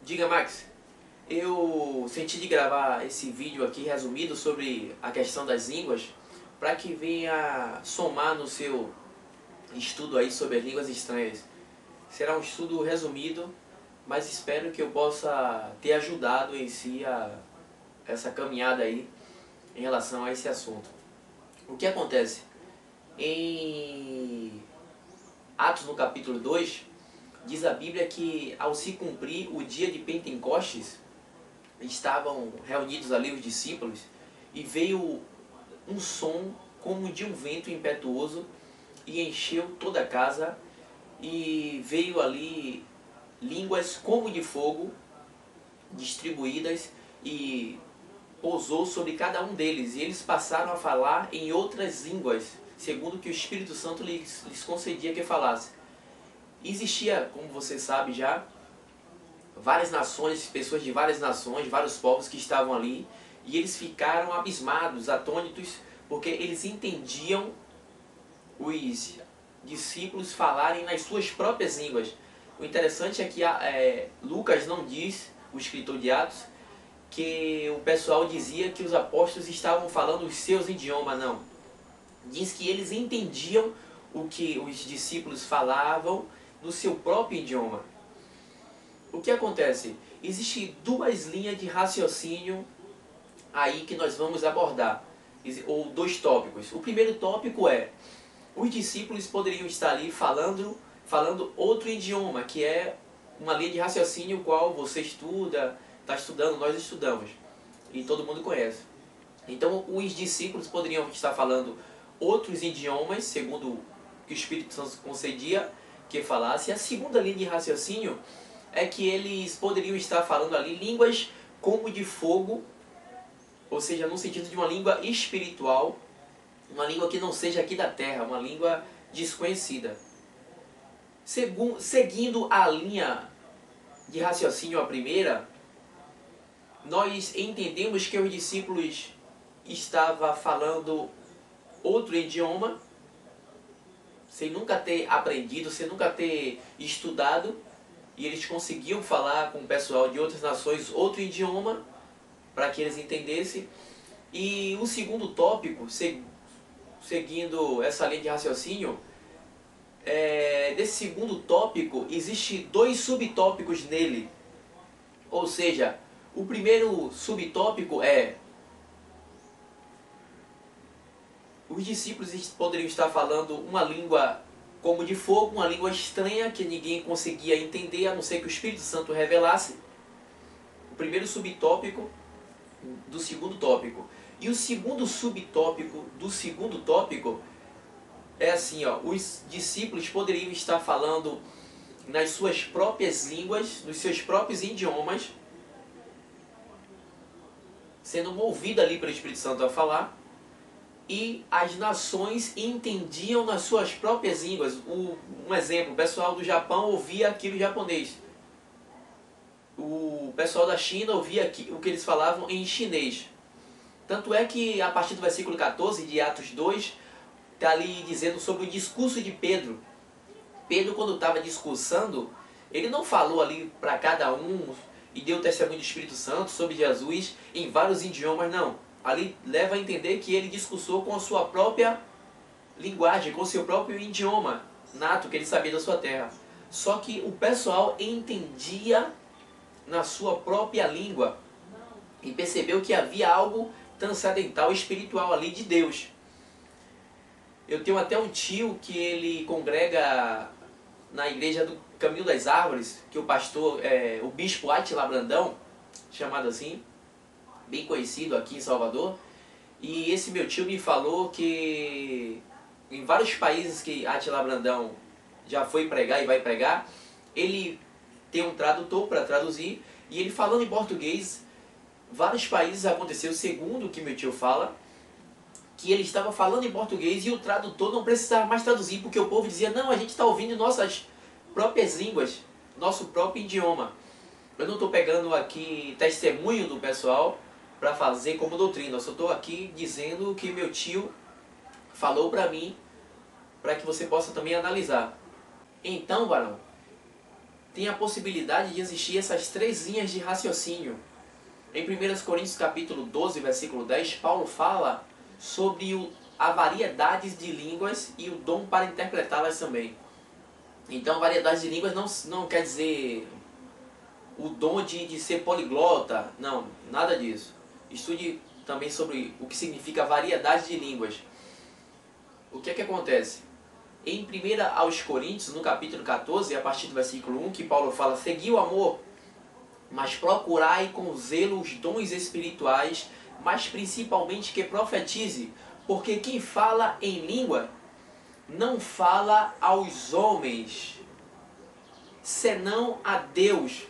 Diga, Max, eu senti de gravar esse vídeo aqui resumido sobre a questão das línguas para que venha somar no seu estudo aí sobre as línguas estranhas. Será um estudo resumido, mas espero que eu possa ter ajudado em si essa caminhada aí em relação a esse assunto. O que acontece? Em Atos no capítulo 2, diz a Bíblia que ao se cumprir o dia de Pentecostes, estavam reunidos ali os discípulos e veio um som como de um vento impetuoso e encheu toda a casa, e veio ali línguas como de fogo distribuídas e pousou sobre cada um deles, e eles passaram a falar em outras línguas, segundo que o Espírito Santo lhes concedia que falasse. Existia, como você sabe já, várias nações, pessoas de várias nações, vários povos que estavam ali, e eles ficaram abismados, atônitos, porque eles entendiam os discípulos falarem nas suas próprias línguas. O interessante é que Lucas não diz, o escritor de Atos, que o pessoal dizia que os apóstolos estavam falando os seus idiomas, não. Diz que eles entendiam o que os discípulos falavam no seu próprio idioma. O que acontece? Existem duas linhas de raciocínio aí que nós vamos abordar, ou dois tópicos. O primeiro tópico é: os discípulos poderiam estar ali falando outro idioma, que é uma linha de raciocínio qual você estuda, está estudando, nós estudamos, e todo mundo conhece. Então, os discípulos poderiam estar falando outros idiomas, segundo o que o Espírito Santo concedia que falasse. E a segunda linha de raciocínio é que eles poderiam estar falando ali línguas como de fogo, ou seja, no sentido de uma língua espiritual, uma língua que não seja aqui da terra, uma língua desconhecida. Seguindo a linha de raciocínio, a primeira, nós entendemos que os discípulos estavam falando outro idioma, sem nunca ter aprendido, sem nunca ter estudado, e eles conseguiam falar com o pessoal de outras nações outro idioma, para que eles entendessem. E o segundo tópico, seguindo essa linha de raciocínio, desse segundo tópico, existem dois subtópicos nele. Ou seja, o primeiro subtópico é: os discípulos poderiam estar falando uma língua como de fogo, uma língua estranha que ninguém conseguia entender, a não ser que o Espírito Santo revelasse. O primeiro subtópico do segundo tópico. E o segundo subtópico do segundo tópico é assim, ó: os discípulos poderiam estar falando nas suas próprias línguas, nos seus próprios idiomas, sendo movido ali pelo Espírito Santo a falar, e as nações entendiam nas suas próprias línguas. Um exemplo: o pessoal do Japão ouvia aquilo em japonês, o pessoal da China ouvia o que eles falavam em chinês. Tanto é que a partir do versículo 14 de Atos 2, está ali dizendo sobre o discurso de Pedro. Pedro, quando estava discursando, ele não falou ali para cada um e deu o testemunho do Espírito Santo sobre Jesus em vários idiomas, não. Ali leva a entender que ele discursou com a sua própria linguagem, com o seu próprio idioma nato, que ele sabia da sua terra. Só que o pessoal entendia na sua própria língua e percebeu que havia algo transcendental, espiritual ali de Deus. Eu tenho até um tio que ele congrega na igreja do Caminho das Árvores, que o pastor, o bispo Átila Brandão, chamado assim, bem conhecido aqui em Salvador. E esse meu tio me falou que em vários países que Átila Brandão já foi pregar e vai pregar, ele tem um tradutor para traduzir, e ele falando em português, vários países aconteceu, segundo o que meu tio fala, que ele estava falando em português e o tradutor não precisava mais traduzir, porque o povo dizia: não, a gente está ouvindo nossas próprias línguas, nosso próprio idioma. Eu não estou pegando aqui testemunho do pessoal para fazer como doutrina, eu só estou aqui dizendo o que meu tio falou para mim, para que você possa também analisar. Então, varão, tem a possibilidade de existir essas três linhas de raciocínio. Em 1 Coríntios capítulo 12, versículo 10, Paulo fala sobre a variedade de línguas e o dom para interpretá-las também. Então, variedade de línguas não quer dizer o dom de ser poliglota, não, nada disso. Estude também sobre o que significa variedade de línguas. O que é que acontece? Em 1 aos Coríntios, no capítulo 14, a partir do versículo 1, que Paulo fala: segui o amor, mas procurai com zelo os dons espirituais, mas principalmente que profetize, porque quem fala em língua não fala aos homens, senão a Deus,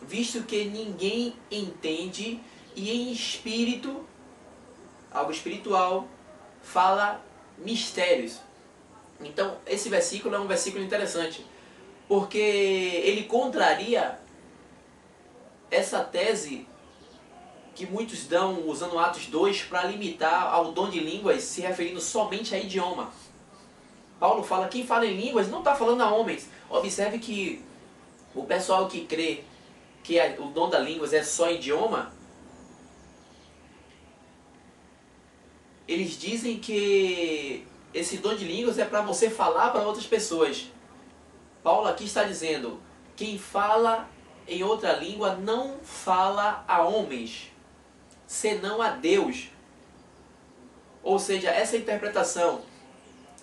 visto que ninguém entende, e em espírito, algo espiritual, fala mistérios. Então, esse versículo é um versículo interessante, porque ele contraria essa tese que muitos dão usando Atos 2 para limitar ao dom de línguas, se referindo somente a idioma. Paulo fala, quem fala em línguas não está falando a homens. Observe que o pessoal que crê que o dom da línguas é só idioma, eles dizem que esse dom de línguas é para você falar para outras pessoas. Paulo aqui está dizendo, quem fala em outra língua não fala a homens, senão a Deus. Ou seja, essa interpretação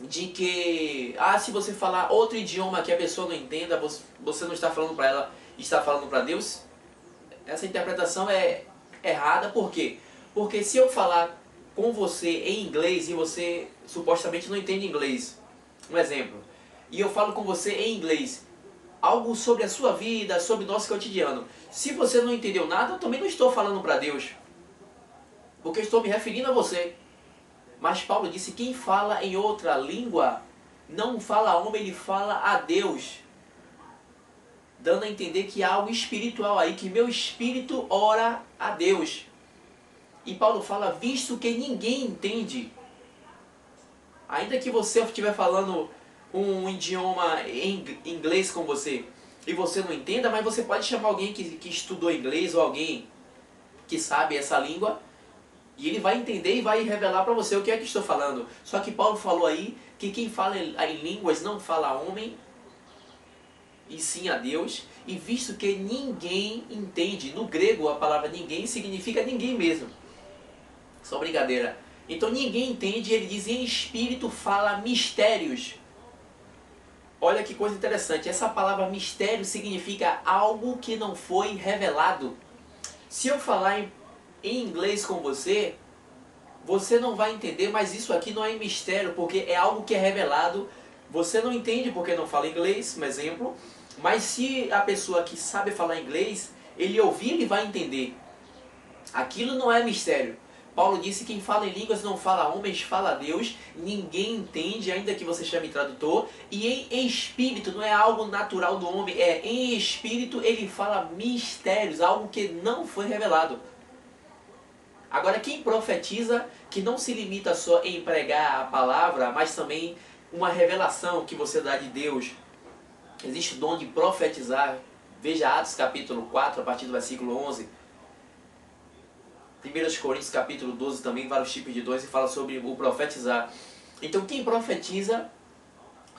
de que, se você falar outro idioma que a pessoa não entenda, você não está falando para ela, está falando para Deus, essa interpretação é errada. Por quê? Porque se eu falar com você em inglês e você supostamente não entende inglês, um exemplo, e eu falo com você em inglês, algo sobre a sua vida, sobre o nosso cotidiano, se você não entendeu nada, eu também não estou falando para Deus, porque eu estou me referindo a você. Mas Paulo disse, quem fala em outra língua não fala a homem, ele fala a Deus, dando a entender que há algo espiritual aí, que meu espírito ora a Deus. E Paulo fala, visto que ninguém entende, ainda que você estiver falando um idioma em inglês com você, e você não entenda, mas você pode chamar alguém que estudou inglês, ou alguém que sabe essa língua, e ele vai entender e vai revelar para você o que é que estou falando. Só que Paulo falou aí que quem fala em línguas não fala a homem, e sim a Deus. E visto que ninguém entende, no grego a palavra ninguém significa ninguém mesmo. Só brincadeira. Então ninguém entende, ele diz em espírito fala mistérios. Olha que coisa interessante, essa palavra mistério significa algo que não foi revelado. Se eu falar em inglês com você, você não vai entender, mas isso aqui não é mistério, porque é algo que é revelado. Você não entende porque não fala inglês, um exemplo, mas se a pessoa que sabe falar inglês, ele ouvir, ele vai entender. Aquilo não é mistério. Paulo disse, quem fala em línguas não fala a homens, fala a Deus, ninguém entende, ainda que você chame tradutor, e em espírito, não é algo natural do homem, é em espírito ele fala mistérios, algo que não foi revelado. Agora, quem profetiza, que não se limita só em pregar a palavra, mas também uma revelação que você dá de Deus. Existe o dom de profetizar. Veja Atos capítulo 4, a partir do versículo 11. 1 Coríntios capítulo 12 também, vários tipos de dons, e fala sobre o profetizar. Então, quem profetiza,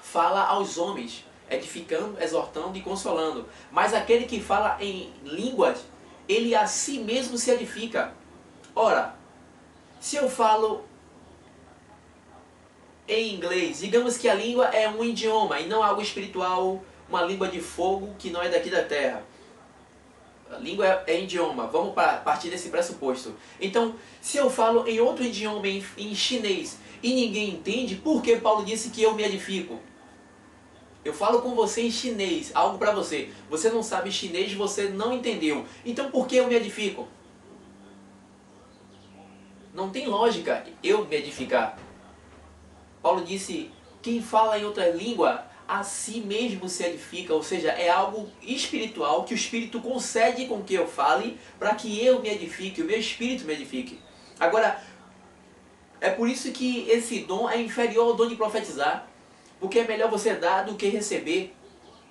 fala aos homens, edificando, exortando e consolando. Mas aquele que fala em línguas, ele a si mesmo se edifica. Ora, se eu falo em inglês, digamos que a língua é um idioma e não algo espiritual, uma língua de fogo que não é daqui da terra. A língua é idioma, vamos partir desse pressuposto. Então, se eu falo em outro idioma, em chinês, e ninguém entende, por que Paulo disse que eu me edifico? Eu falo com você em chinês, algo para você. Você não sabe chinês, você não entendeu. Então, por que eu me edifico? Não tem lógica eu me edificar. Paulo disse, quem fala em outra língua, a si mesmo se edifica. Ou seja, é algo espiritual que o Espírito concede com que eu fale para que eu me edifique, o meu Espírito me edifique. Agora, é por isso que esse dom é inferior ao dom de profetizar. Porque é melhor você dar do que receber.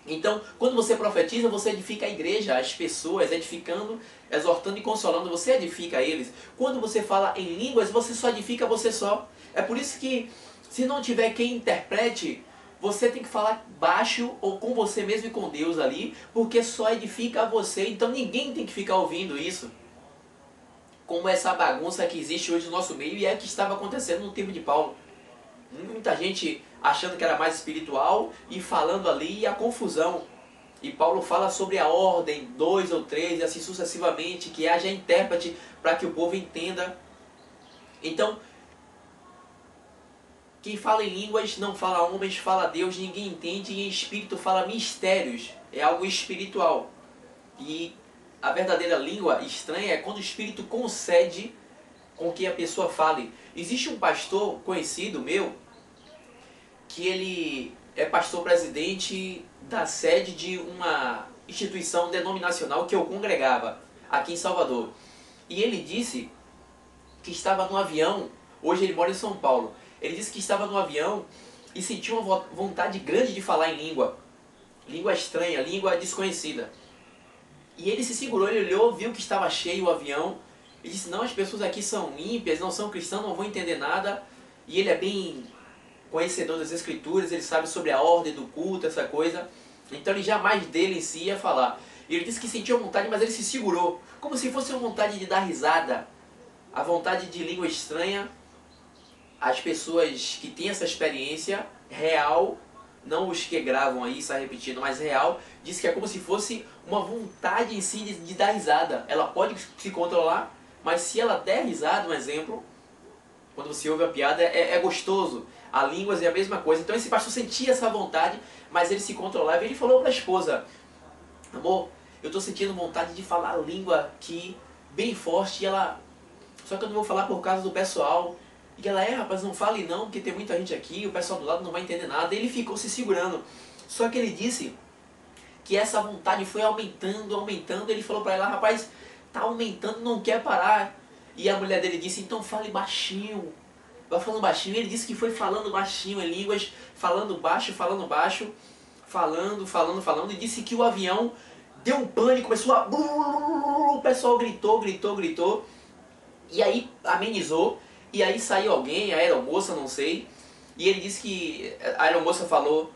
Então, quando você profetiza, você edifica a igreja, as pessoas, edificando, exortando e consolando, você edifica eles. Quando você fala em línguas, você só edifica você só. É por isso que, se não tiver quem interprete, você tem que falar baixo ou com você mesmo e com Deus ali, porque só edifica você. Então ninguém tem que ficar ouvindo isso. Como essa bagunça que existe hoje no nosso meio e é que estava acontecendo no tempo de Paulo. Muita gente achando que era mais espiritual e falando ali e a confusão. E Paulo fala sobre a ordem, 2 ou 3 e assim sucessivamente, que haja intérprete para que o povo entenda. Então, quem fala em línguas não fala homens, fala Deus, ninguém entende, e em espírito fala mistérios, é algo espiritual. E a verdadeira língua estranha é quando o espírito concede com que a pessoa fale. Existe um pastor conhecido meu, que ele é pastor presidente da sede de uma instituição denominacional que eu congregava aqui em Salvador. E ele disse que estava no avião, hoje ele mora em São Paulo, ele disse que estava no avião e sentiu uma vontade grande de falar em língua estranha, língua desconhecida. E ele se segurou, ele olhou, viu que estava cheio o avião e disse, não, as pessoas aqui são ímpias, não são cristãos, não vão entender nada. E ele é bem conhecedor das escrituras, ele sabe sobre a ordem do culto, essa coisa. Então ele jamais dele em si ia falar. E ele disse que sentiu vontade, mas ele se segurou, como se fosse uma vontade de dar risada, a vontade de língua estranha. As pessoas que têm essa experiência real, não os que gravam aí, está repetindo, mas real, diz que é como se fosse uma vontade em si de dar risada. Ela pode se controlar, mas se ela der risada, um exemplo, quando você ouve a piada, é gostoso. A línguas é a mesma coisa. Então esse pastor sentia essa vontade, mas ele se controlava. E ele falou para a esposa, amor, eu estou sentindo vontade de falar a língua aqui, bem forte, e ela, só que eu não vou falar por causa do pessoal. E ela, rapaz, não fale não, porque tem muita gente aqui, o pessoal do lado não vai entender nada. E ele ficou se segurando. Só que ele disse que essa vontade foi aumentando, aumentando. Ele falou para ela, rapaz, tá aumentando, não quer parar. E a mulher dele disse, então fale baixinho. Vai falando baixinho. Ele disse que foi falando baixinho em línguas, falando baixo, falando. E disse que o avião deu um pânico, começou a... O pessoal gritou. E aí amenizou. E aí saiu alguém, a aeromoça, não sei. E ele disse que a aeromoça falou,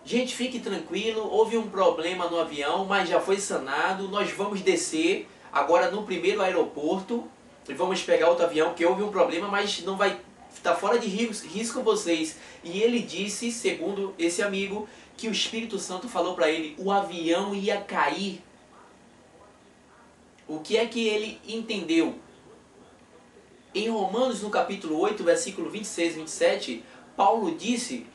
gente, fique tranquilo, houve um problema no avião, mas já foi sanado. Nós vamos descer agora no primeiro aeroporto e vamos pegar outro avião, porque houve um problema, mas não vai estar fora de risco vocês. E ele disse, segundo esse amigo, que o Espírito Santo falou para ele, o avião ia cair. O que é que ele entendeu? Em Romanos, no capítulo 8, versículo 26 e 27, Paulo disse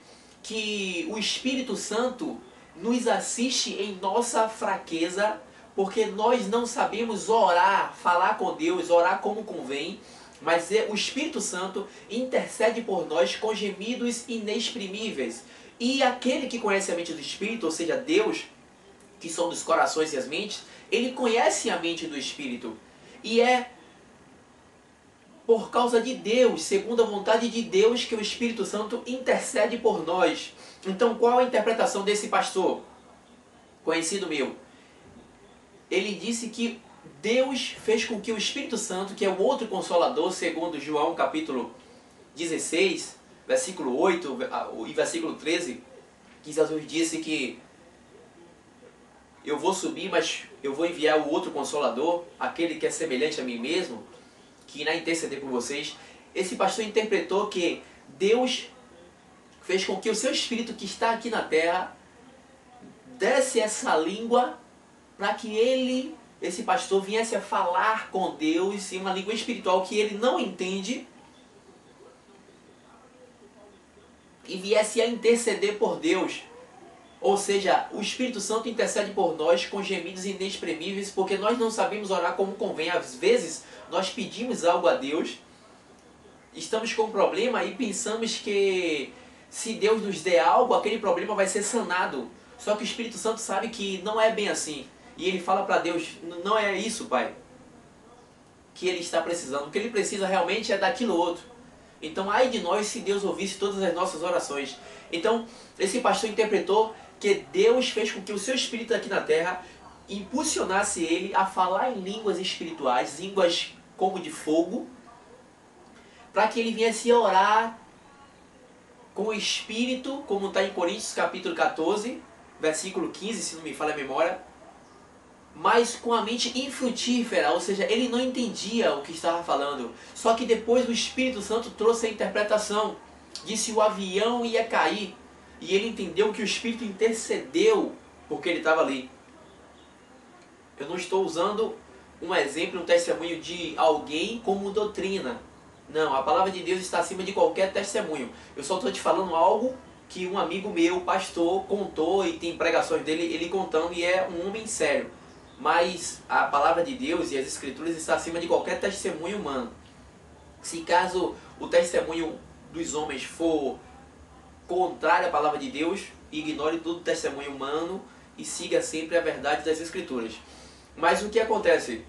que o Espírito Santo nos assiste em nossa fraqueza, porque nós não sabemos orar, falar com Deus, orar como convém, mas o Espírito Santo intercede por nós com gemidos inexprimíveis. E aquele que conhece a mente do Espírito, ou seja, Deus, que são dos corações e as mentes, ele conhece a mente do Espírito. E é por causa de Deus, segundo a vontade de Deus, que o Espírito Santo intercede por nós. Então, qual a interpretação desse pastor conhecido meu? Ele disse que Deus fez com que o Espírito Santo, que é o outro Consolador, segundo João capítulo 16, versículo 8 e versículo 13, que Jesus disse que eu vou subir, mas eu vou enviar o outro Consolador, aquele que é semelhante a mim mesmo, que irá interceder por vocês. Esse pastor interpretou que Deus fez com que o seu Espírito que está aqui na terra desse essa língua para que esse pastor viesse a falar com Deus em uma língua espiritual que ele não entende e viesse a interceder por Deus. Ou seja, o Espírito Santo intercede por nós com gemidos inexprimíveis, porque nós não sabemos orar como convém. Às vezes, nós pedimos algo a Deus, estamos com um problema e pensamos que se Deus nos der algo, aquele problema vai ser sanado. Só que o Espírito Santo sabe que não é bem assim. E ele fala para Deus, não é isso, Pai, que ele está precisando. O que ele precisa realmente é daquilo outro. Então, ai de nós se Deus ouvisse todas as nossas orações. Então, esse pastor interpretou que Deus fez com que o seu espírito aqui na terra impulsionasse ele a falar em línguas espirituais, línguas como de fogo, para que ele viesse orar com o espírito, como está em Coríntios capítulo 14, versículo 15, se não me falha a memória, mas com a mente infrutífera, ou seja, ele não entendia o que estava falando. Só que depois o Espírito Santo trouxe a interpretação, disse o avião ia cair, e ele entendeu que o Espírito intercedeu porque ele estava ali. Eu não estou usando um exemplo, um testemunho de alguém como doutrina. Não, a palavra de Deus está acima de qualquer testemunho. Eu só estou te falando algo que um amigo meu, pastor, contou, e tem pregações dele, ele contando, e é um homem sério. Mas a palavra de Deus e as Escrituras está acima de qualquer testemunho humano. Se caso o testemunho dos homens for contrário à palavra de Deus, ignore todo testemunho humano e siga sempre a verdade das Escrituras. Mas o que acontece?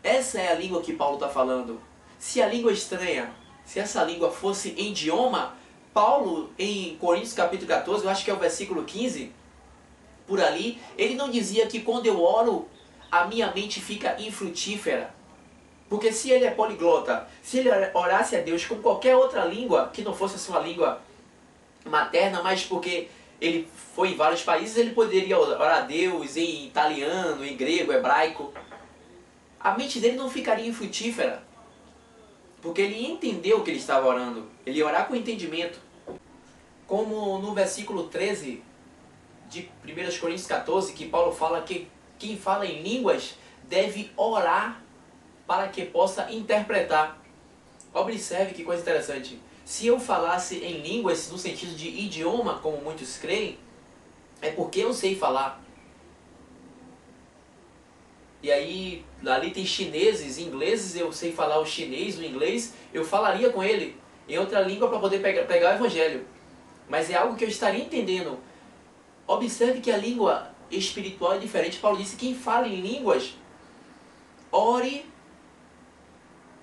Essa é a língua que Paulo está falando. Se a língua estranha, se essa língua fosse em idioma, Paulo, em Coríntios capítulo 14, eu acho que é o versículo 15, por ali, ele não dizia que quando eu oro, a minha mente fica infrutífera. Porque se ele é poliglota, se ele orasse a Deus com qualquer outra língua, que não fosse a sua língua materna, mas porque ele foi em vários países, ele poderia orar a Deus em italiano, em grego, hebraico. A mente dele não ficaria infrutífera, porque ele entendeu o que ele estava orando. Ele ia orar com entendimento. Como no versículo 13 de 1 Coríntios 14, que Paulo fala que quem fala em línguas deve orar para que possa interpretar. Observe que coisa interessante. Se eu falasse em línguas no sentido de idioma, como muitos creem, é porque eu sei falar. E aí, ali tem chineses, ingleses, eu sei falar o chinês, o inglês, eu falaria com ele em outra língua para poder pegar o evangelho. Mas é algo que eu estaria entendendo. Observe que a língua espiritual é diferente. Paulo disse que quem fala em línguas, ore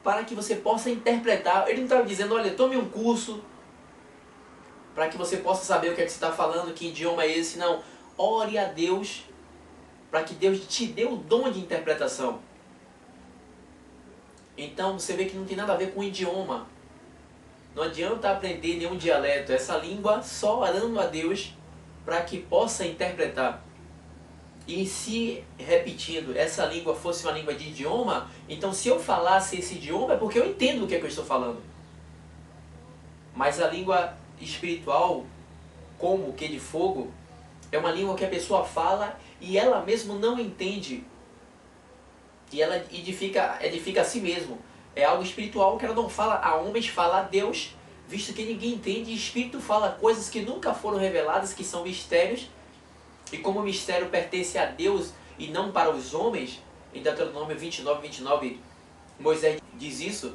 para que você possa interpretar. Ele não estava dizendo, olha, tome um curso para que você possa saber o que é que você está falando, que idioma é esse. Não, ore a Deus para que Deus te dê o dom de interpretação. Então você vê que não tem nada a ver com o idioma. Não adianta aprender nenhum dialeto. Essa língua só orando a Deus para que possa interpretar. E se, repetindo, essa língua fosse uma língua de idioma, então se eu falasse esse idioma é porque eu entendo o que é que eu estou falando. Mas a língua espiritual, como o que de fogo, é uma língua que a pessoa fala e ela mesmo não entende. E ela edifica a si mesmo. É algo espiritual que ela não fala a homens, fala a Deus, visto que ninguém entende. E Espírito fala coisas que nunca foram reveladas, que são mistérios. E como o mistério pertence a Deus e não para os homens, em Deuteronômio 29, Moisés diz isso.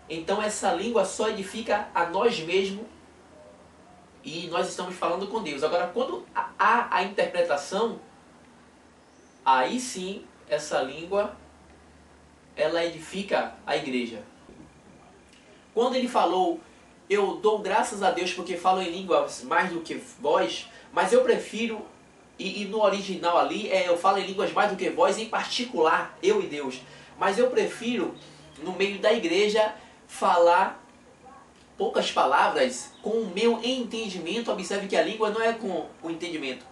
Então essa língua só edifica a nós mesmos e nós estamos falando com Deus. Agora, quando há a interpretação, aí sim, essa língua, ela edifica a igreja. Quando ele falou, eu dou graças a Deus porque falo em línguas mais do que vós, mas eu prefiro, e no original ali, eu falo em línguas mais do que vós, em particular, eu e Deus. Mas eu prefiro, no meio da igreja, falar poucas palavras com o meu entendimento. Observe que a língua não é com o entendimento.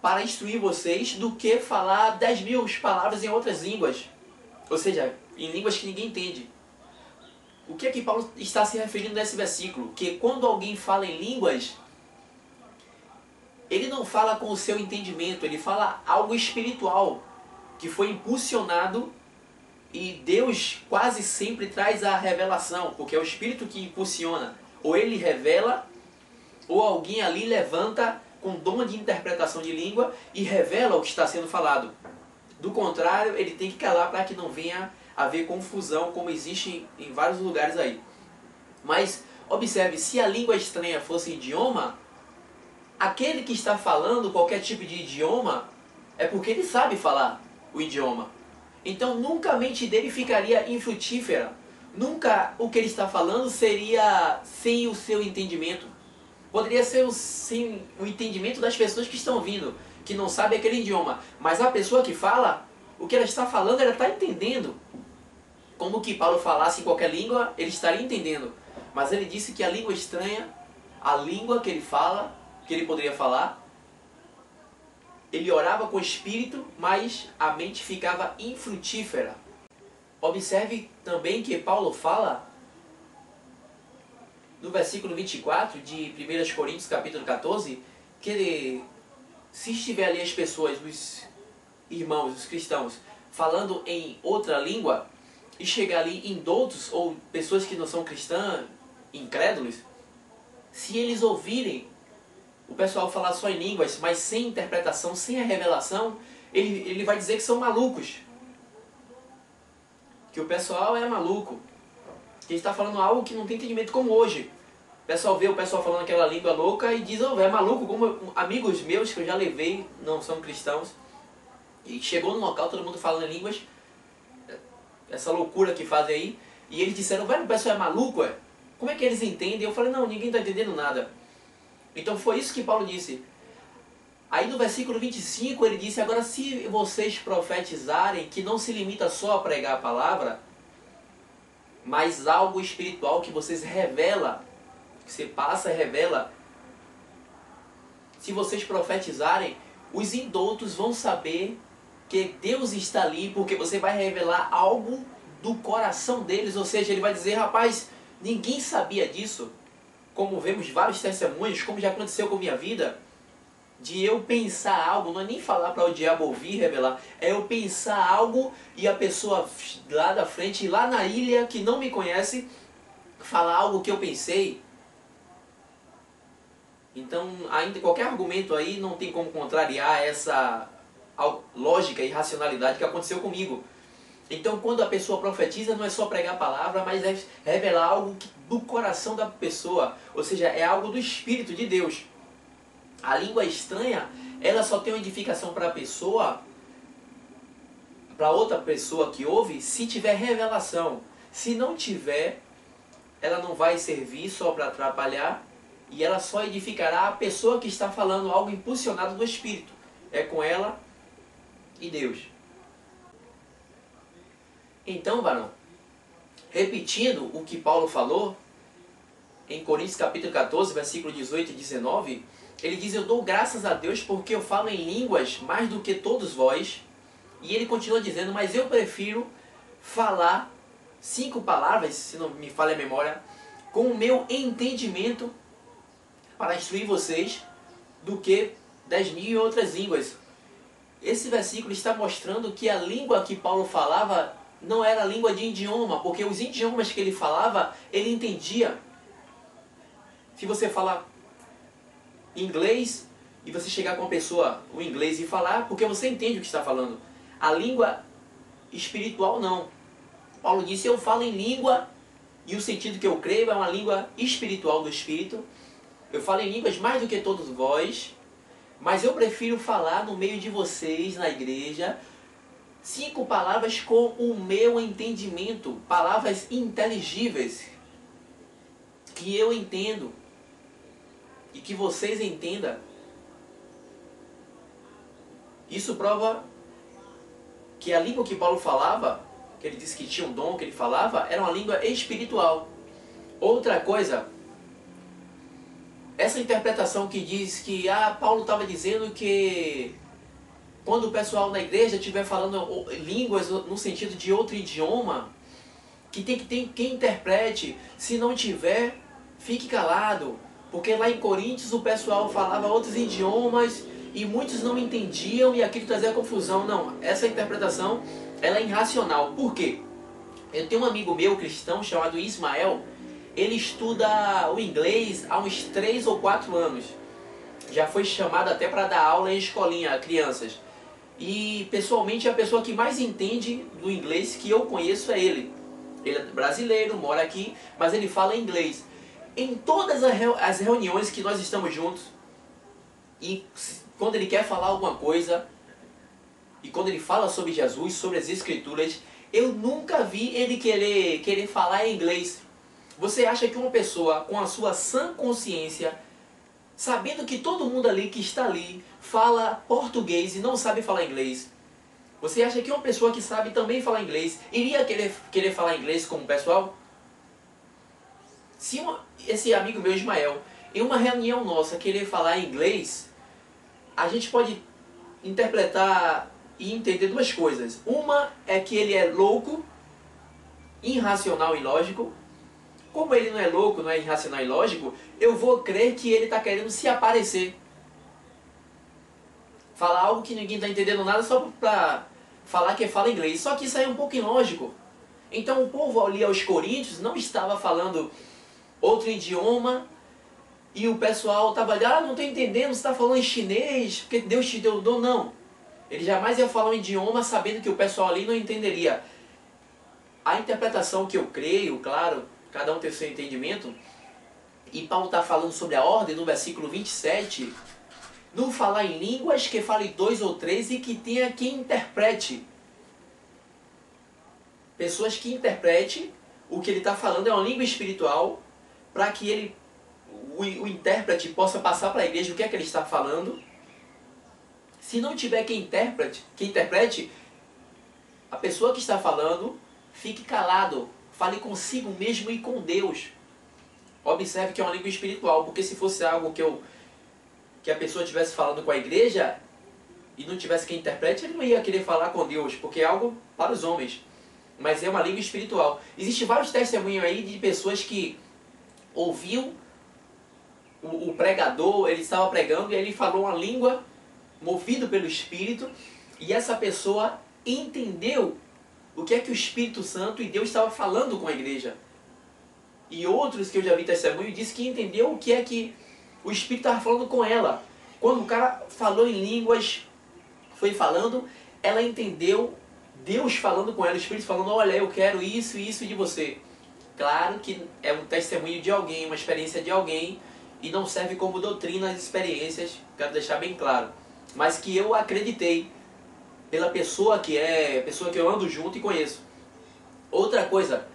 Para instruir vocês, do que falar 10.000 palavras em outras línguas. Ou seja, em línguas que ninguém entende. O que é que Paulo está se referindo nesse versículo? Que quando alguém fala em línguas, ele não fala com o seu entendimento, ele fala algo espiritual, que foi impulsionado, e Deus quase sempre traz a revelação, porque é o Espírito que impulsiona. Ou ele revela, ou alguém ali levanta com dom de interpretação de língua e revela o que está sendo falado. Do contrário, ele tem que calar para que não venha a haver confusão, como existe em vários lugares aí. Mas observe, se a língua estranha fosse idioma, aquele que está falando qualquer tipo de idioma é porque ele sabe falar o idioma. Então nunca a mente dele ficaria infrutífera. Nunca o que ele está falando seria sem o seu entendimento. Poderia ser sim, o entendimento das pessoas que estão ouvindo, que não sabem aquele idioma. Mas a pessoa que fala, o que ela está falando, ela está entendendo. Como que Paulo falasse em qualquer língua, ele estaria entendendo. Mas ele disse que a língua estranha, a língua que ele fala, que ele poderia falar, ele orava com o espírito, mas a mente ficava infrutífera. Observe também que Paulo fala no versículo 24 de 1 Coríntios capítulo 14, que ele, se estiver ali as pessoas, os irmãos, os cristãos, falando em outra língua, e chegar ali indoutos, ou pessoas que não são cristãs, incrédulos, se eles ouvirem o pessoal falar só em línguas, mas sem interpretação, sem a revelação, ele vai dizer que são malucos. Que o pessoal é maluco. Que está falando algo que não tem entendimento, como hoje. O pessoal vê o pessoal falando aquela língua louca e diz, oh, é maluco, como amigos meus que eu já levei, não são cristãos. E chegou no local, todo mundo falando em línguas, essa loucura que fazem aí, e eles disseram, velho, o pessoal é maluco, é? Como é que eles entendem? Eu falei, não, ninguém está entendendo nada. Então foi isso que Paulo disse. Aí no versículo 25 ele disse, agora se vocês profetizarem, que não se limita só a pregar a palavra, mas algo espiritual que vocês revela, que você passa e revela, se vocês profetizarem, os indoutos vão saber que Deus está ali, porque você vai revelar algo do coração deles, ou seja, ele vai dizer, rapaz, ninguém sabia disso, como vemos vários testemunhos, como já aconteceu com a minha vida, de eu pensar algo, não é nem falar para o diabo ouvir e revelar, é eu pensar algo e a pessoa lá da frente, lá na ilha, que não me conhece, falar algo que eu pensei. Então, ainda qualquer argumento aí não tem como contrariar essa lógica e racionalidade que aconteceu comigo. Então, quando a pessoa profetiza, não é só pregar a palavra, mas é revelar algo do coração da pessoa, ou seja, é algo do Espírito de Deus. A língua estranha, ela só tem uma edificação para a pessoa, para outra pessoa que ouve, se tiver revelação. Se não tiver, ela não vai servir só para atrapalhar, e ela só edificará a pessoa que está falando algo impulsionado do Espírito. É com ela e Deus. Então, varão, repetindo o que Paulo falou, em Coríntios capítulo 14, versículo 18 e 19, ele diz, eu dou graças a Deus porque eu falo em línguas mais do que todos vós. E ele continua dizendo, mas eu prefiro falar 5 palavras, se não me falha a memória, com o meu entendimento para instruir vocês, do que 10.000 em outras línguas. Esse versículo está mostrando que a língua que Paulo falava não era a língua de idioma, porque os idiomas que ele falava, ele entendia. Se você falar inglês e você chegar com uma pessoa, o inglês, e falar, porque você entende o que está falando. A língua espiritual não. Paulo disse, eu falo em língua, e o sentido que eu creio é uma língua espiritual do Espírito. Eu falo em línguas mais do que todos vós, mas eu prefiro falar no meio de vocês, na igreja, 5 palavras com o meu entendimento, palavras inteligíveis, que eu entendo, e que vocês entendam. Isso prova que a língua que Paulo falava, que ele disse que tinha um dom que ele falava, era uma língua espiritual. Outra coisa, essa interpretação que diz que Paulo estava dizendo que quando o pessoal na igreja estiver falando línguas no sentido de outro idioma, que tem que ter quem interprete, se não tiver, fique calado. Porque lá em Coríntios o pessoal falava outros idiomas e muitos não entendiam e aquilo trazia confusão. Não, essa interpretação ela é irracional. Por quê? Eu tenho um amigo meu cristão chamado Ismael, ele estuda o inglês há uns 3 ou 4 anos. Já foi chamado até para dar aula em escolinha a crianças. E pessoalmente a pessoa que mais entende do inglês que eu conheço é ele. Ele é brasileiro, mora aqui, mas ele fala inglês. Em todas as reuniões que nós estamos juntos, e quando ele quer falar alguma coisa, e quando ele fala sobre Jesus, sobre as Escrituras, eu nunca vi ele querer falar em inglês. Você acha que uma pessoa com a sua sã consciência, sabendo que todo mundo ali que está ali fala português e não sabe falar inglês. Você acha que uma pessoa que sabe também falar inglês iria querer falar inglês como o pessoal? Se esse amigo meu, Ismael, em uma reunião nossa querer falar inglês, a gente pode interpretar e entender duas coisas. Uma é que ele é louco, irracional e ilógico. Como ele não é louco, não é irracional e ilógico, eu vou crer que ele está querendo se aparecer. Falar algo que ninguém está entendendo nada só para falar que fala inglês. Só que isso aí é um pouco ilógico. Então o povo ali aos Coríntios não estava falando outro idioma e o pessoal estava ali, não estou entendendo, você está falando em chinês, porque Deus te deu o dom. Não. Ele jamais ia falar um idioma sabendo que o pessoal ali não entenderia. A interpretação que eu creio, claro, cada um tem o seu entendimento, e Paulo está falando sobre a ordem no versículo 27, não falar em línguas, que fale 2 ou 3 e que tenha quem interprete. Pessoas que interprete o que ele está falando é uma língua espiritual, para que o intérprete possa passar para a igreja o que é que ele está falando. Se não tiver quem interprete, a pessoa que está falando, fique calado, fale consigo mesmo e com Deus. Observe que é uma língua espiritual, porque se fosse algo que a pessoa estivesse falando com a igreja e não tivesse quem interprete, ele não ia querer falar com Deus, porque é algo para os homens. Mas é uma língua espiritual. Existem vários testemunhos aí de pessoas que ouviu o pregador, ele estava pregando e ele falou uma língua movido pelo Espírito, e essa pessoa entendeu o que é que o Espírito Santo e Deus estava falando com a igreja. E outros que eu já vi testemunho disse que entendeu o que é que o Espírito estava falando com ela. Quando o cara falou em línguas, foi falando, ela entendeu Deus falando com ela, o Espírito falando, olha, eu quero isso e isso de você. Claro que é um testemunho de alguém, uma experiência de alguém, e não serve como doutrina as experiências, quero deixar bem claro. Mas que eu acreditei pela pessoa que eu ando junto e conheço. Outra coisa,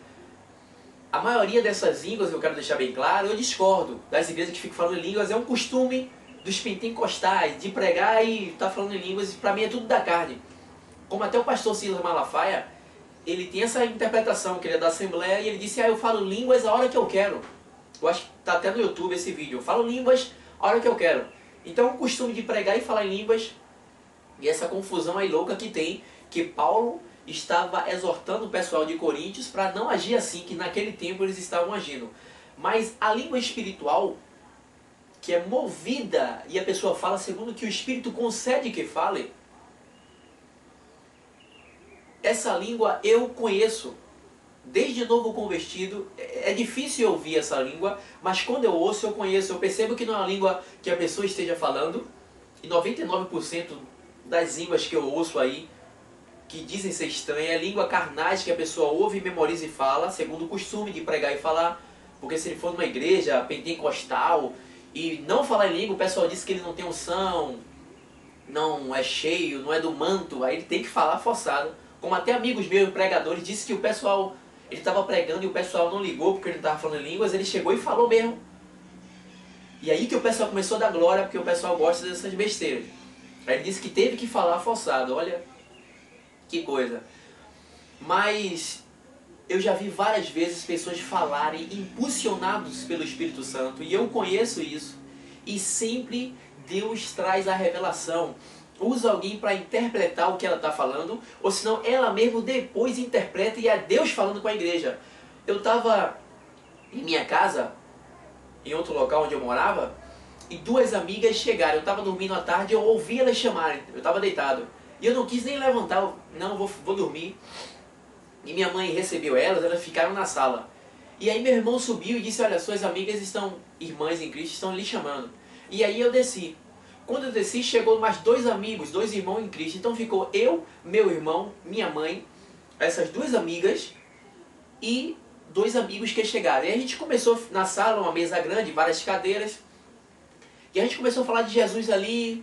a maioria dessas línguas, eu quero deixar bem claro, eu discordo das igrejas que ficam falando em línguas, é um costume dos pentecostais, de pregar e estar falando em línguas, para mim é tudo da carne. Como até o pastor Silas Malafaia, ele tem essa interpretação, que ele é da Assembleia, e ele disse, eu falo línguas a hora que eu quero. Eu acho que está até no YouTube esse vídeo, eu falo línguas a hora que eu quero. Então o costume de pregar e falar em línguas, e essa confusão aí louca que tem, que Paulo estava exortando o pessoal de Coríntios para não agir assim, que naquele tempo eles estavam agindo. Mas a língua espiritual, que é movida, e a pessoa fala segundo o que o Espírito concede que fale, essa língua eu conheço. Desde novo convertido, é difícil ouvir essa língua, mas quando eu ouço, eu conheço, eu percebo que não é uma língua que a pessoa esteja falando, e 99% das línguas que eu ouço aí, que dizem ser estranhas, é língua carnais que a pessoa ouve, memoriza e fala, segundo o costume de pregar e falar, porque se ele for numa igreja pentecostal e não falar em língua, o pessoal diz que ele não tem unção, não é cheio, não é do manto, aí ele tem que falar forçado. Como até amigos meus, pregadores, disse que o pessoal, ele estava pregando e o pessoal não ligou porque ele não estava falando em línguas, ele chegou e falou mesmo. E aí que o pessoal começou a dar glória, porque o pessoal gosta dessas besteiras. Aí ele disse que teve que falar forçado, olha que coisa. Mas eu já vi várias vezes pessoas falarem impulsionados pelo Espírito Santo, e eu conheço isso, e sempre Deus traz a revelação. Usa alguém para interpretar o que ela está falando, ou senão ela mesmo depois interpreta e é Deus falando com a igreja. Eu estava em minha casa, em outro local onde eu morava, e duas amigas chegaram. Eu estava dormindo à tarde e eu ouvi elas chamarem. Eu estava deitado. E eu não quis nem levantar, não, vou dormir. E minha mãe recebeu elas ficaram na sala. E aí meu irmão subiu e disse, olha, suas amigas estão, irmãs em Cristo, estão lhe chamando. E aí eu desci. Quando eu desci, chegou mais dois amigos, dois irmãos em Cristo. Então ficou eu, meu irmão, minha mãe, essas duas amigas e dois amigos que chegaram. E a gente começou na sala, uma mesa grande, várias cadeiras. E a gente começou a falar de Jesus ali,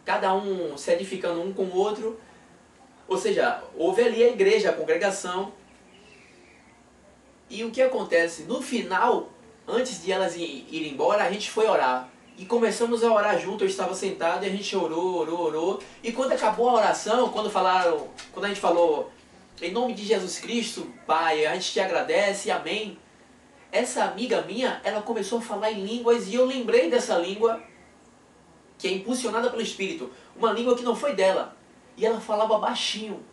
cada um se edificando um com o outro. Ou seja, houve ali a igreja, a congregação. E o que acontece? No final, antes de elas irem embora, a gente foi orar. E começamos a orar junto, eu estava sentado e a gente orou. E quando acabou a oração, quando a gente falou, em nome de Jesus Cristo, Pai, a gente te agradece, amém. Essa amiga minha, ela começou a falar em línguas e eu lembrei dessa língua que é impulsionada pelo Espírito. Uma língua que não foi dela. E ela falava baixinho.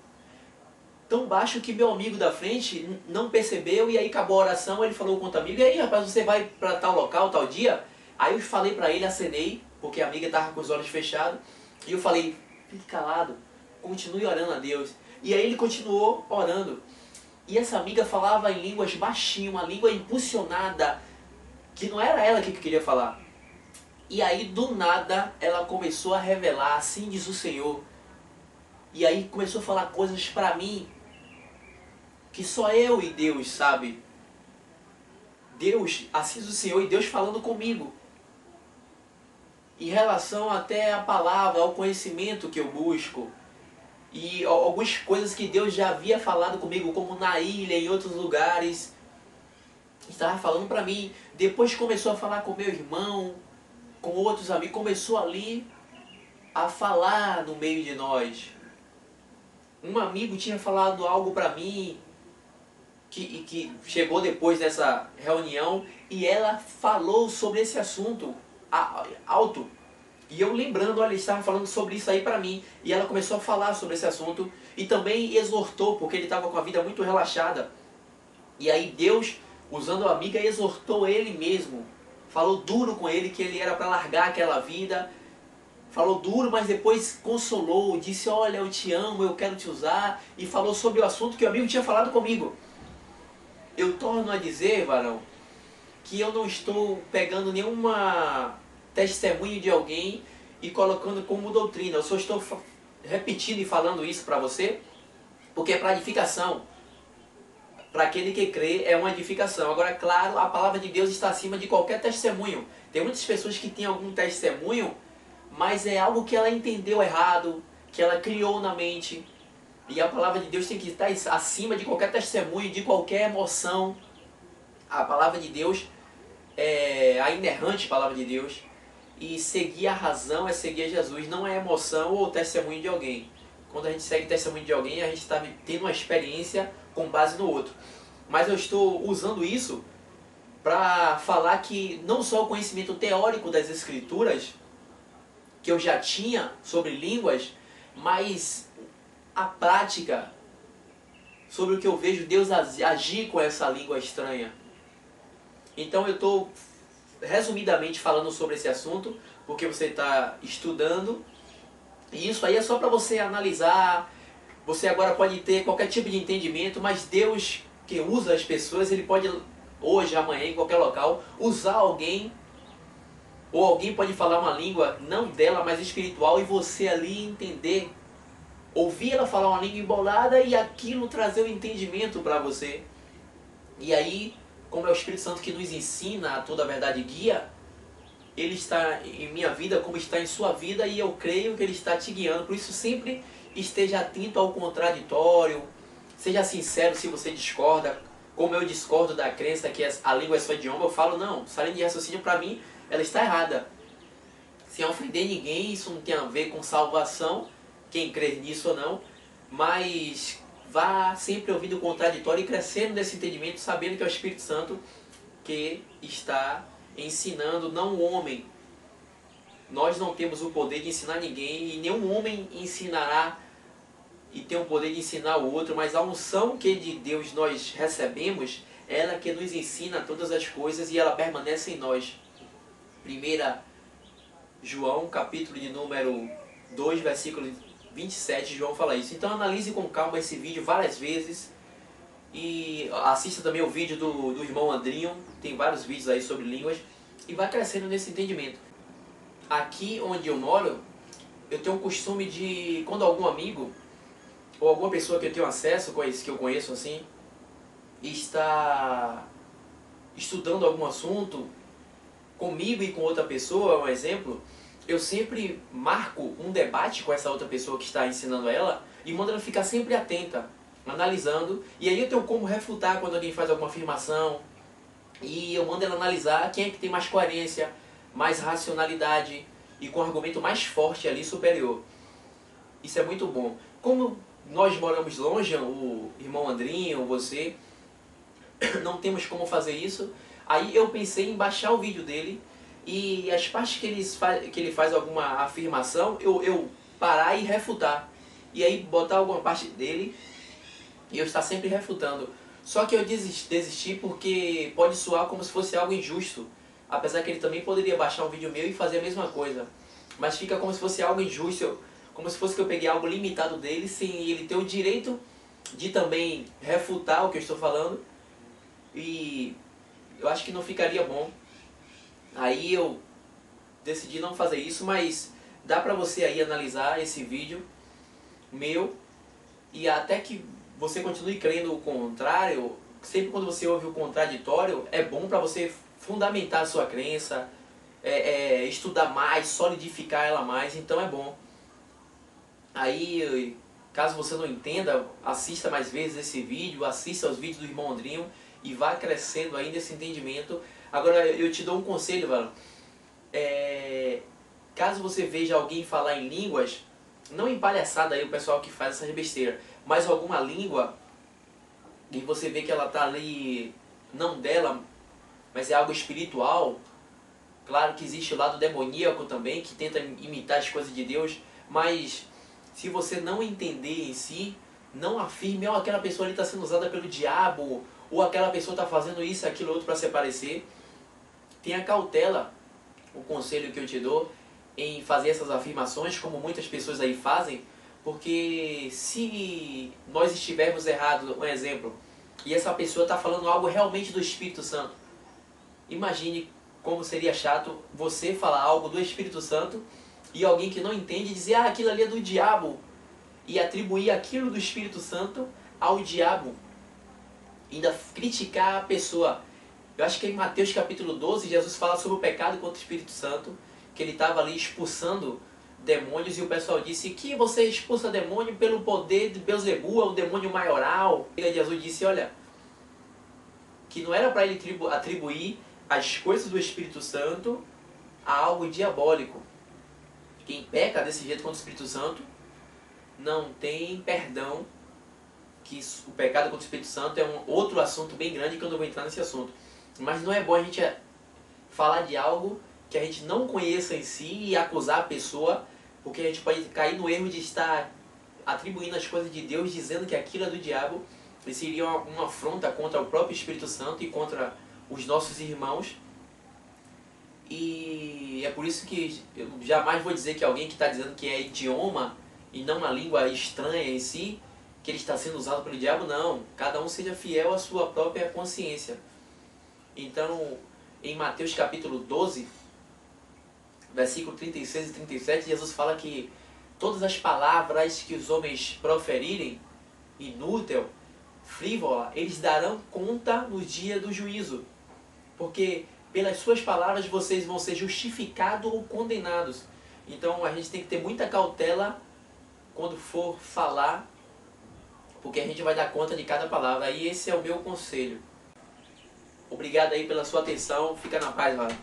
Tão baixo que meu amigo da frente não percebeu, e aí acabou a oração, ele falou com outro amigo, e aí rapaz, você vai para tal local, tal dia? Aí eu falei para ele, acenei, porque a amiga estava com os olhos fechados, e eu falei, fique calado, continue orando a Deus. E aí ele continuou orando. E essa amiga falava em línguas baixinho, uma língua impulsionada, que não era ela que queria falar. E aí do nada ela começou a revelar, assim diz o Senhor. E aí começou a falar coisas para mim que só eu e Deus sabe. Deus, assim diz o Senhor, e Deus falando comigo. Em relação até à palavra, ao conhecimento que eu busco. E algumas coisas que Deus já havia falado comigo, como na ilha, em outros lugares. Estava falando para mim. Depois começou a falar com meu irmão, com outros amigos. Começou ali a falar no meio de nós. Um amigo tinha falado algo para mim, que chegou depois dessa reunião, e ela falou sobre esse assunto alto. E eu lembrando, olha, ele estava falando sobre isso aí para mim. E ela começou a falar sobre esse assunto. E também exortou, porque ele estava com a vida muito relaxada. E aí Deus, usando a amiga, exortou ele mesmo. Falou duro com ele, que ele era para largar aquela vida. Falou duro, mas depois consolou. Disse, olha, eu te amo, eu quero te usar. E falou sobre o assunto que o amigo tinha falado comigo. Eu torno a dizer, varão, que eu não estou pegando nenhuma testemunho de alguém e colocando como doutrina. Eu só estou repetindo e falando isso para você, porque é para edificação. Para aquele que crê é uma edificação. Agora, claro, a palavra de Deus está acima de qualquer testemunho. Tem muitas pessoas que têm algum testemunho, mas é algo que ela entendeu errado, que ela criou na mente. E a palavra de Deus tem que estar acima de qualquer testemunho, de qualquer emoção. A palavra de Deus é a inerrante palavra de Deus. E seguir a razão é seguir a Jesus, não é emoção ou testemunho de alguém. Quando a gente segue o testemunho de alguém, a gente está tendo uma experiência com base no outro. Mas eu estou usando isso para falar que não só o conhecimento teórico das Escrituras, que eu já tinha sobre línguas, mas a prática sobre o que eu vejo Deus agir com essa língua estranha. Então eu estou resumidamente falando sobre esse assunto, porque você está estudando, e isso aí é só para você analisar. Você agora pode ter qualquer tipo de entendimento, mas Deus, que usa as pessoas, Ele pode hoje, amanhã, em qualquer local, usar alguém, ou alguém pode falar uma língua, não dela, mas espiritual, e você ali entender, ouvir ela falar uma língua embolada e aquilo trazer o entendimento para você. E aí, como é o Espírito Santo que nos ensina a toda a verdade e guia, Ele está em minha vida como está em sua vida, e eu creio que Ele está te guiando. Por isso sempre esteja atento ao contraditório, seja sincero se você discorda. Como eu discordo da crença que a língua é só idioma, eu falo, não, essa linha de raciocínio para mim, ela está errada. Sem ofender ninguém, isso não tem a ver com salvação, quem crê nisso ou não, mas vá sempre ouvindo o contraditório e crescendo nesse entendimento, sabendo que é o Espírito Santo que está ensinando, não o homem. Nós não temos o poder de ensinar ninguém, e nenhum homem ensinará e tem o poder de ensinar o outro, mas a unção que de Deus nós recebemos, ela que nos ensina todas as coisas e ela permanece em nós. 1 João, capítulo de número 2, versículo 27, João fala isso. Então analise com calma esse vídeo várias vezes e assista também o vídeo do irmão Andrinho, tem vários vídeos aí sobre línguas, e vai crescendo nesse entendimento. Aqui onde eu moro, eu tenho um costume de, quando algum amigo ou alguma pessoa que eu tenho acesso, que eu conheço assim, está estudando algum assunto comigo e com outra pessoa, um exemplo, eu sempre marco um debate com essa outra pessoa que está ensinando ela e mando ela ficar sempre atenta, analisando, e aí eu tenho como refutar quando alguém faz alguma afirmação, e eu mando ela analisar quem é que tem mais coerência, mais racionalidade e com um argumento mais forte ali, superior. Isso é muito bom. Como nós moramos longe, o irmão Andrinho, você, não temos como fazer isso, aí eu pensei em baixar o vídeo dele e as partes que ele faz alguma afirmação, eu parar e refutar. E aí botar alguma parte dele e eu estar sempre refutando. Só que eu desisti porque pode soar como se fosse algo injusto. Apesar que ele também poderia baixar um vídeo meu e fazer a mesma coisa. Mas fica como se fosse algo injusto, como se fosse que eu peguei algo limitado dele, sem ele ter o direito de também refutar o que eu estou falando. E eu acho que não ficaria bom. Aí eu decidi não fazer isso, mas dá pra você aí analisar esse vídeo meu e até que você continue crendo o contrário. Sempre quando você ouve o contraditório, é bom pra você fundamentar a sua crença, estudar mais, solidificar ela mais, então é bom. Aí, caso você não entenda, assista mais vezes esse vídeo, assista aos vídeos do irmão Andrinho e vá crescendo aí nesse entendimento. Agora eu te dou um conselho, mano. Caso você veja alguém falar em línguas, não em palhaçada aí o pessoal que faz essa besteira, mas alguma língua e você vê que ela tá ali, não dela, mas é algo espiritual. Claro que existe o lado demoníaco também, que tenta imitar as coisas de Deus, mas se você não entender em si, não afirme, ó, aquela pessoa ali está sendo usada pelo diabo, ou aquela pessoa está fazendo isso, aquilo, outro para se aparecer. Tenha cautela, o conselho que eu te dou, em fazer essas afirmações, como muitas pessoas aí fazem, porque se nós estivermos errados, um exemplo, e essa pessoa está falando algo realmente do Espírito Santo, imagine como seria chato você falar algo do Espírito Santo e alguém que não entende dizer, ah, aquilo ali é do diabo, e atribuir aquilo do Espírito Santo ao diabo, ainda criticar a pessoa. Eu acho que em Mateus capítulo 12, Jesus fala sobre o pecado contra o Espírito Santo, que ele estava ali expulsando demônios e o pessoal disse que você expulsa demônio pelo poder de Beelzebul, é o demônio maioral. E Jesus disse, olha, que não era para ele atribuir as coisas do Espírito Santo a algo diabólico. Quem peca desse jeito contra o Espírito Santo não tem perdão, que o pecado contra o Espírito Santo é um outro assunto bem grande que eu não vou entrar nesse assunto. Mas não é bom a gente falar de algo que a gente não conheça em si e acusar a pessoa, porque a gente pode cair no erro de estar atribuindo as coisas de Deus, dizendo que aquilo é do diabo, e seria uma afronta contra o próprio Espírito Santo e contra os nossos irmãos. E é por isso que eu jamais vou dizer que alguém que está dizendo que é idioma e não uma língua estranha em si, que ele está sendo usado pelo diabo, não. Cada um seja fiel à sua própria consciência. Então, em Mateus capítulo 12, versículo 36 e 37, Jesus fala que todas as palavras que os homens proferirem, inútil, frívola, eles darão conta no dia do juízo. Porque pelas suas palavras vocês vão ser justificados ou condenados. Então a gente tem que ter muita cautela quando for falar, porque a gente vai dar conta de cada palavra. E esse é o meu conselho. Obrigado aí pela sua atenção. Fica na paz, mano.